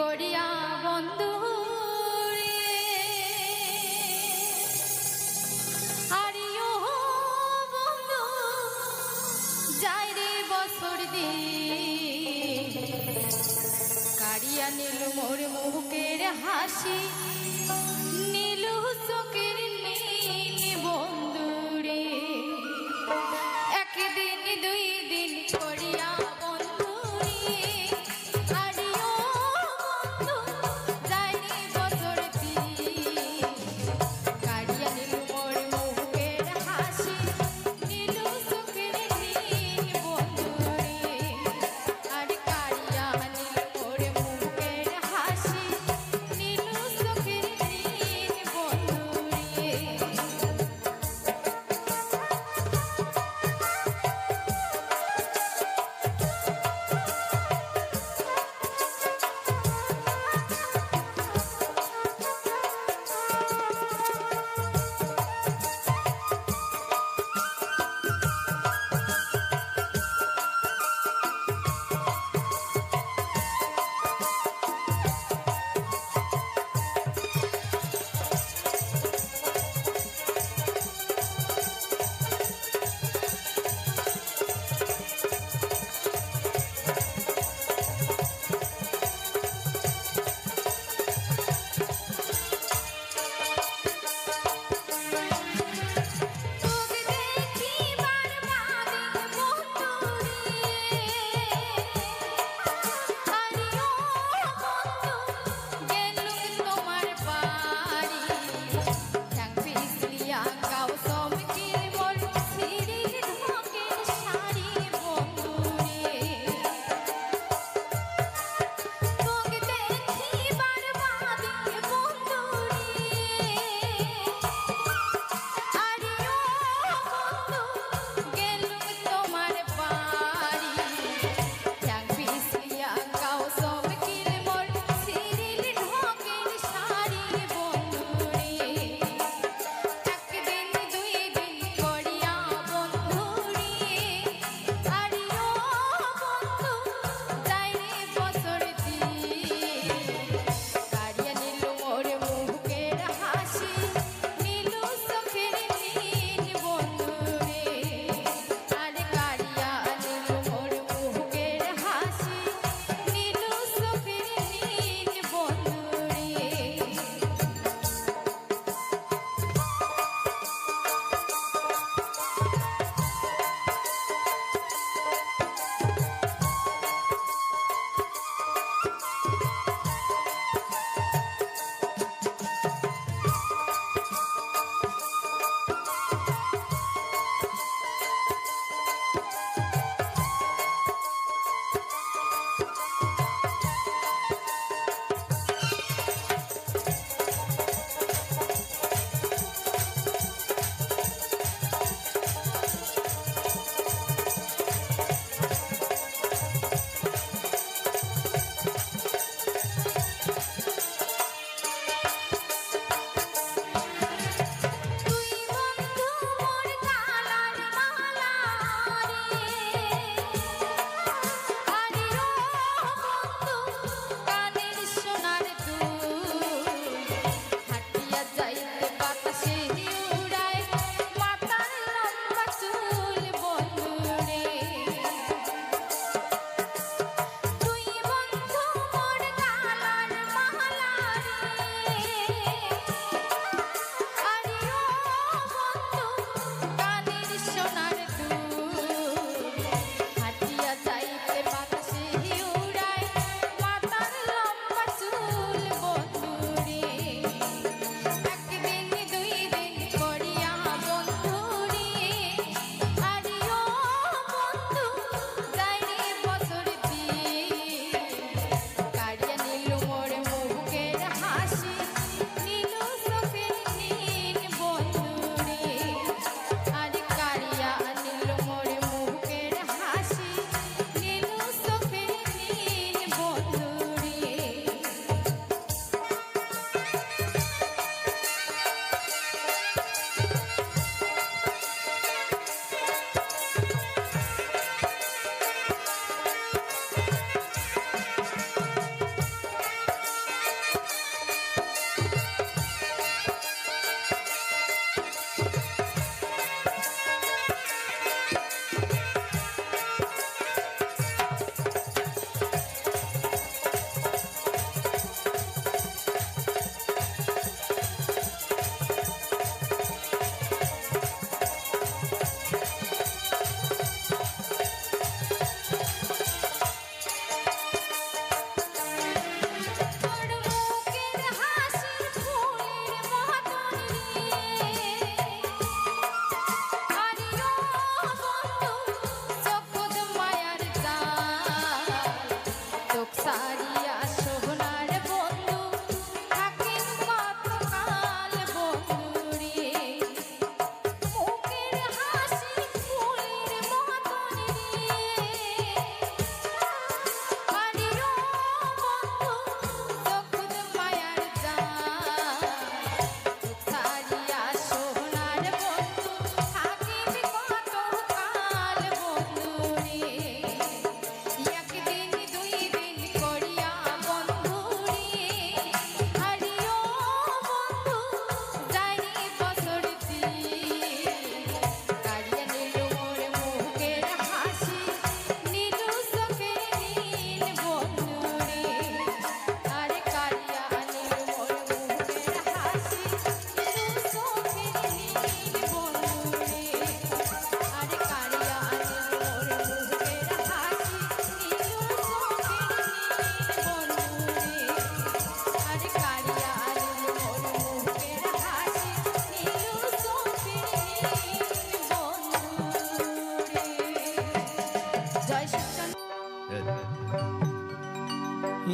করিয়া বন্ধু আরিও বন্ধু যাই রে বছর দিন কারিয়া নীল মোর মুখের হাসি নীল চোখের নীল বন্ধু রে একদিন দুই দিন করিয়া সুখে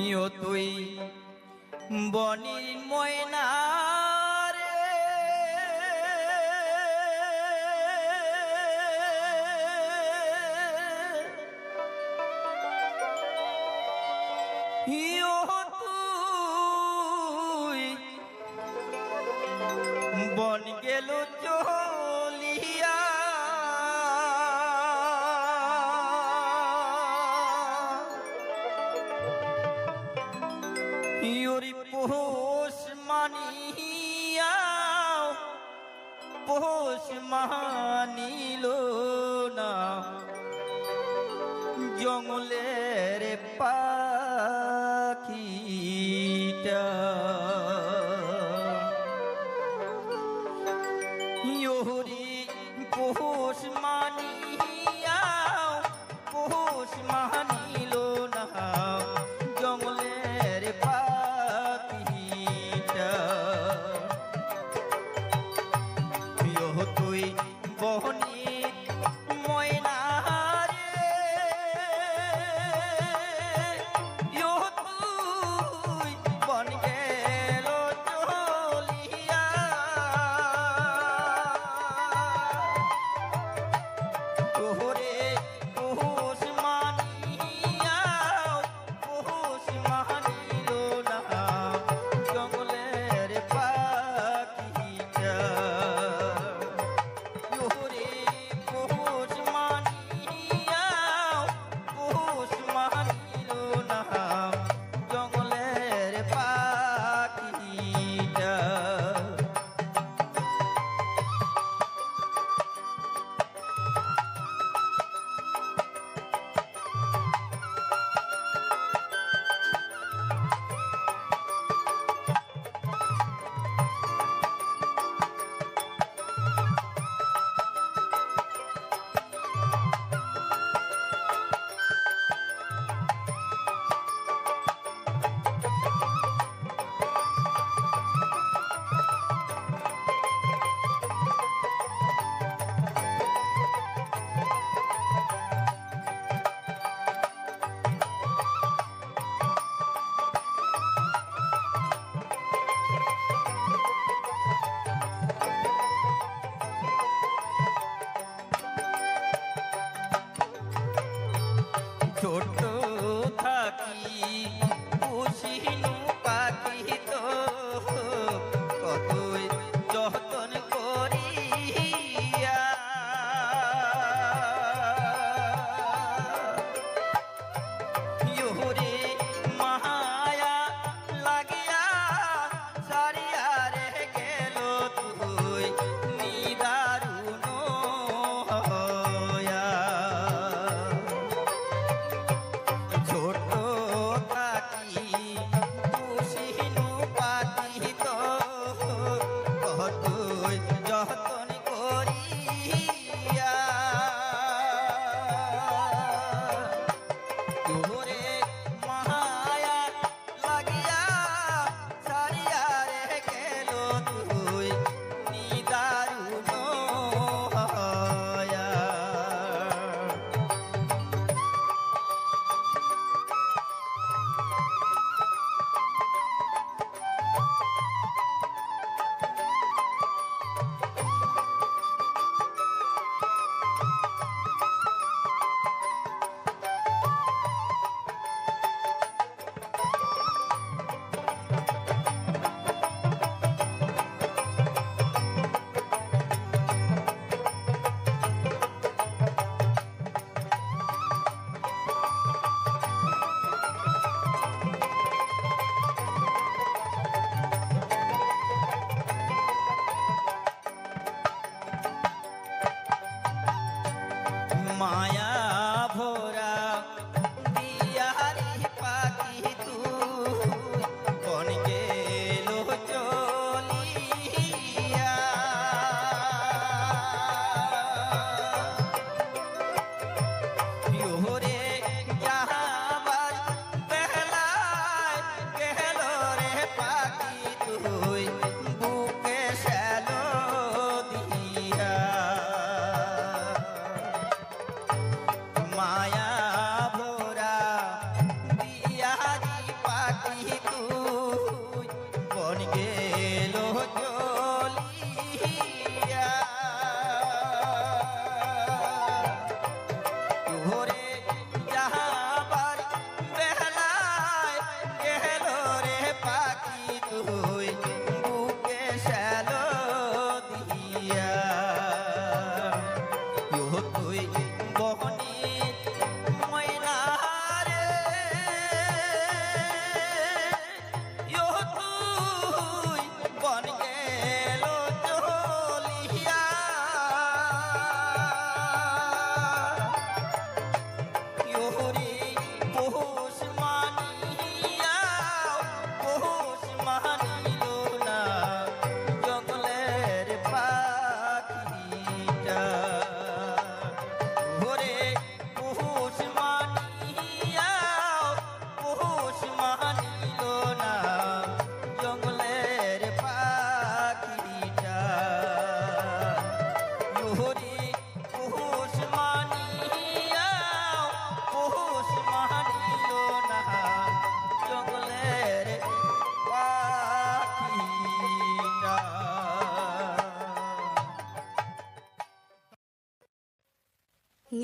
ইয়ো তুই বনির ময়না রে, ইয়ো তুই বন গেল চলিয়া, ইয়োরি পোষ মানিয়া পোষ মানিল না জঙ্গলের পাখিটা, ইয়োরি পোষ মানিয়া পোষ মানিল না জঙ্গলের পাখিটা, ইয়ো তুই বনির ময়না রে,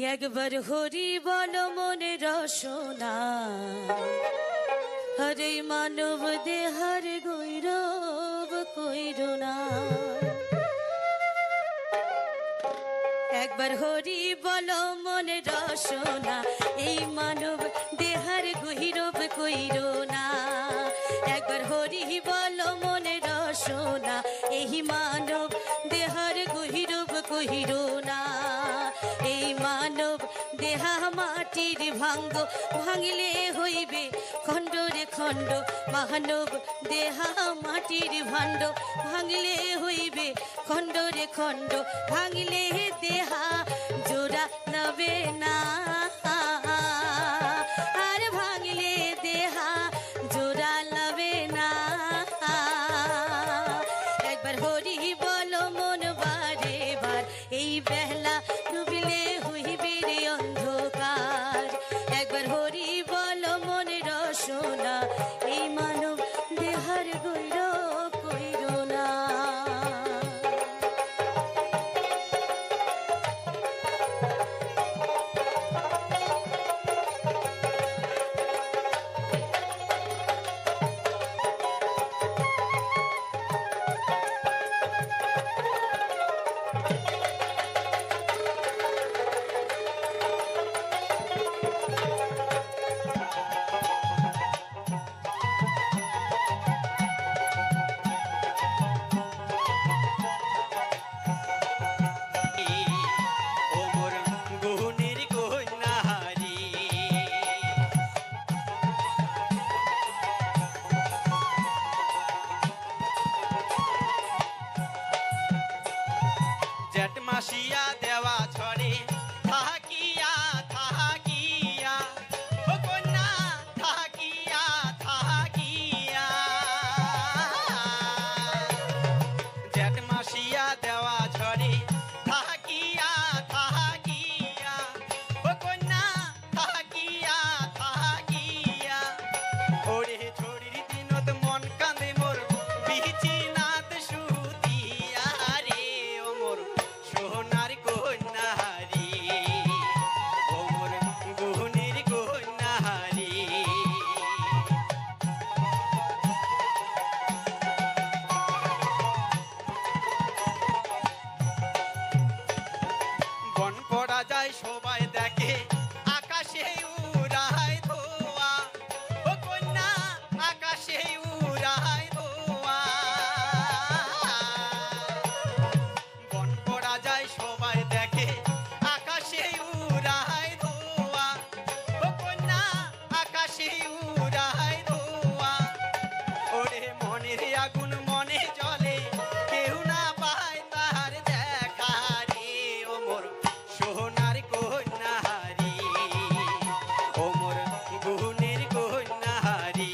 একবার হরি বল মনে রসনা হরে মানব দেহার গৌরব কইরুনা একবার হরি বল মনে রসনা এই মানব দেহার গৌরব কইরুনা একবার হরি বল মনে রসনা এই মানব দেহার গৌরব কইরুনা এই মানব দেহা মাটির ভাঙ্গ ভাঙিলে হইবে খণ্ড রে খণ্ড মানব দেহা মাটির ভাণ্ড ভাঙিলে হইবে খণ্ড রে খণ্ড ভাঙিলে দেহা জোড়া লবে না আর ভাঙিলে দেহা জোড়া লবে না একবার হরি বল মন বারে বার এই বেলা ডুবিলে হইবে রে অন্ধকার একবার হরি বল মনে রসনা এই মানব দেহার গৌরব কইরুনা ও মোর গুহনের কন্যাহারি জেঠ মাসিয়া দেওয়া ছড়ে থাকিয়া থাকিয়া ও কন্যা থাকিয়া থাকিয়া জেঠ মাসিয়া দেওয়া ছড়ে থাকিয়া থাকিয়া ও কন্যা থাকিয়া থাকিয়া ওরে ছড়ির দিনত মন কাঁদে মোর বিচি নাত সুতিয়া রে ও মোর সোনার কন্যাহারি ও মোর গুহনের কন্যাহারি বন পড়া যায় সবাই দেখে আকাশে উড়ায় ধোয়া ও কন্যা আকাশে উড়ায় ধোয়া বন পড়া যায় সবাই দেখে আকাশে উড়ায় ধোয়া ও কন্যা আকাশে উড়ায় ধোয়া ওরে মনের আগুন মনে জ্বলে কেউ না পায় তার দেখা রে ও মোর সোনার কন্যাহারি ও মোর গুহনের কন্যাহারি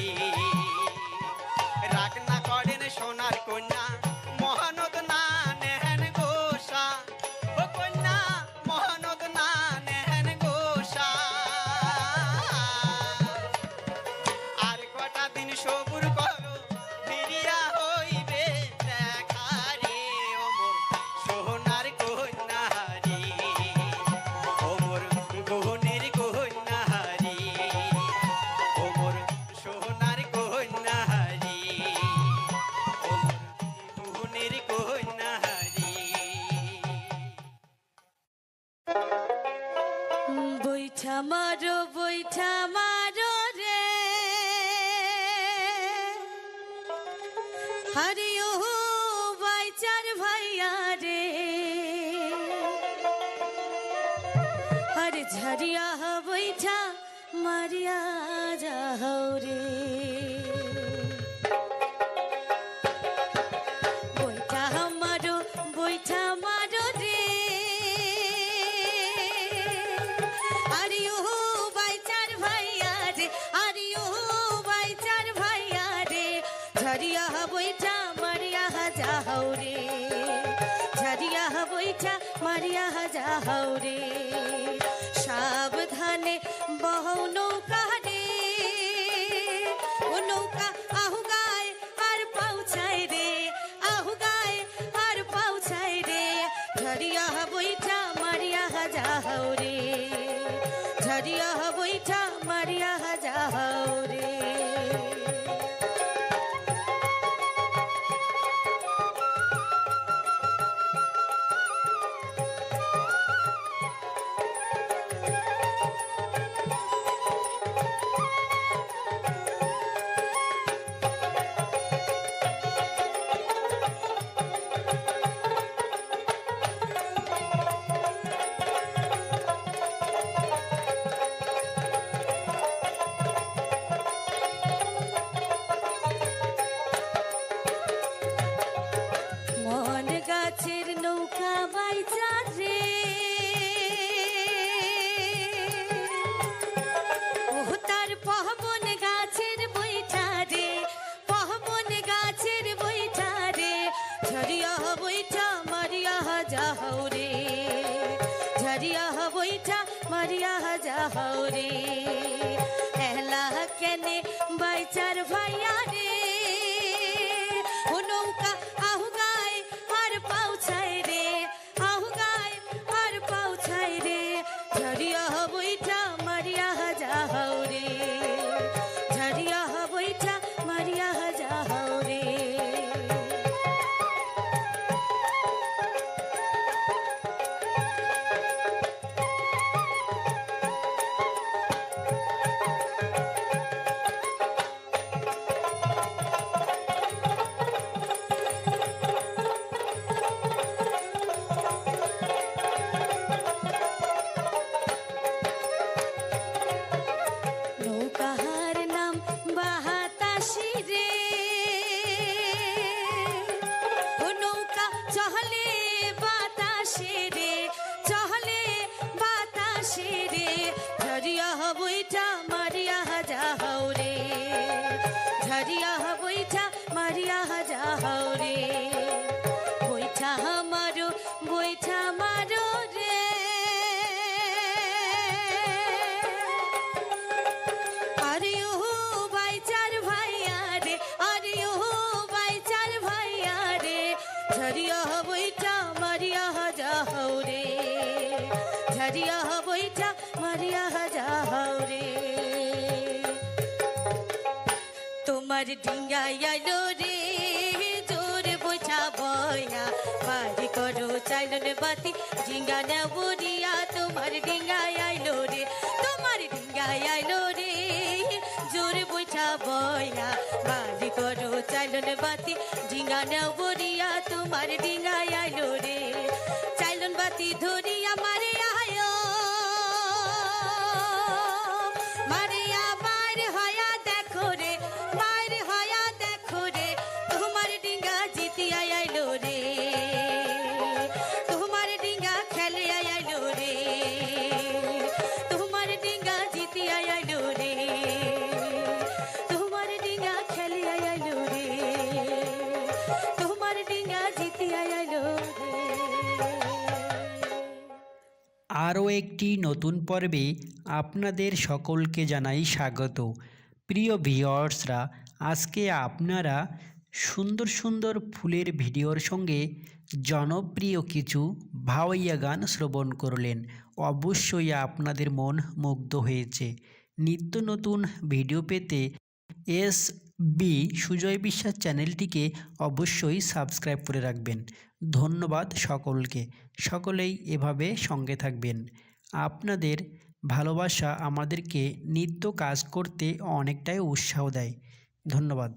রাগ না করেন সোনার কন্যা মহানদ না নেন গোসা ও কন্যা মহানদ না নেন গোসা আর কটা দিন সবুর করো ফিরিয়া হইবে দেখা রে ও মোর সোনার কন্যাহারি ও মোর গুহনের কন্যাহারি ও মোর সোনার কন্যাহারি ও মোর গুহনের কন্যাহারি বৈঠা মারো রে হরি ও বাইচার ভাইয়া রে হরে ঝরিয়া বৈঠা মারিয়া যাও রে বৈঠা মারো রে আরে ও বাইচার ভাইয়া রে আরে ও বাইচার ভাইয়া রে ঝরিয়া বৈঠা মারিয়া যাও রে ঝরিয়া বৈঠা মারিয়া যাও রে সাবধানে বহো নৌকা রে ও নৌকা আহু গায় আর পৌঁছায় রে আহু গায় আর পৌঁছায় রে ঝরিয়া বৈঠা মারিয়া যাও রে ঝরিয়া বৈঠা মারিয়া যাও রে। মন গাছের নৌকা বাইচা রে, ও তার পহবন গাছের বৈঠা রে, পহবন গাছের বৈঠা রে, ঝরিয়া বৈঠা মারিয়া যাও রে, ঝরিয়া বৈঠা মারিয়া যাও রে। এলা কেনে বাইচার ভাইয়া রে, ও নৌকা আহু গায় আর পাউছায় রে, আহু গায় আর পাউছায় রে, ঝরিয়া বৈঠা মারিয়া যাও রে, ঝরিয়া বৈঠা মারিয়া যাও রে। নৌকাহার নাম বাতাসি রে, ও নৌকা চহলে বাতাসে রে, চহলে বাতাসে রে, ঝরিয়া বৈঠা মারিয়া যাও রে, ঝরিয়া বৈঠা মারিয়া যাও রে। বৈঠা মারো বৈঠা মারো রে, আরে ও বাইচার ভাইয়া রে, আরে ও বাইচার ভাইয়া রে, ঝরিয়া বৈঠা মারিয়া যাও রে, ঝরিয়া বৈঠা মারিয়া যাও রে। তোমার ডিঙ্গা আইলো রে, জোরে বৈঠা বয়া বাড়ি করো চাইলন বাতি, ডিঙ্গা নেবরিয়া তোমার ডিঙ্গা আইলো রে, তোমার ডিঙ্গা আইলো রে, জোরে বৈঠা বয়া বাড়ি করো চাইলন বাতি, ডিঙ্গা নেবরিয়া তোমার ডিঙ্গা আইলো রে। চাইলন বাতি ধরিয়া মারে আয়ো, মারিয়া বাইর হয়া দেখো রে, বাইর হয়া দেখো রে, তোমার ডিঙ্গা জিতিয়া আইলো রে, তোমার ডিঙ্গা খেলে আইলো রে, তোমার ডিঙ্গা জিতিয়া আইলো রে, তোমার ডিঙ্গা খেলে আইলো রে, তোমার ডিঙ্গা জিতিয়া আইলো রে। আরও একটি নতুন পর্বে আপনাদের সকলকে জানাই স্বাগত। প্রিয় ভিউয়ার্সরা, আজকে আপনারা সুন্দর সুন্দর ফুলের ভিডিওর সঙ্গে জনপ্রিয় কিছু ভাওয়াইয়া গান শ্রবণ করলেন। অবশ্যই আপনাদের মন মুগ্ধ হয়েছে। নিত্য নতুন ভিডিও পেতে SB সুজয় বিশ্বাস চ্যানেলটিকে অবশ্যই সাবস্ক্রাইব করে রাখবেন। ধন্যবাদ সকলকে। সকলেই এভাবে সঙ্গে থাকবেন। আপনাদের ভালোবাসা আমাদেরকে নিত্য কাজ করতে অনেকটাই উৎসাহ দেয়। ধন্যবাদ।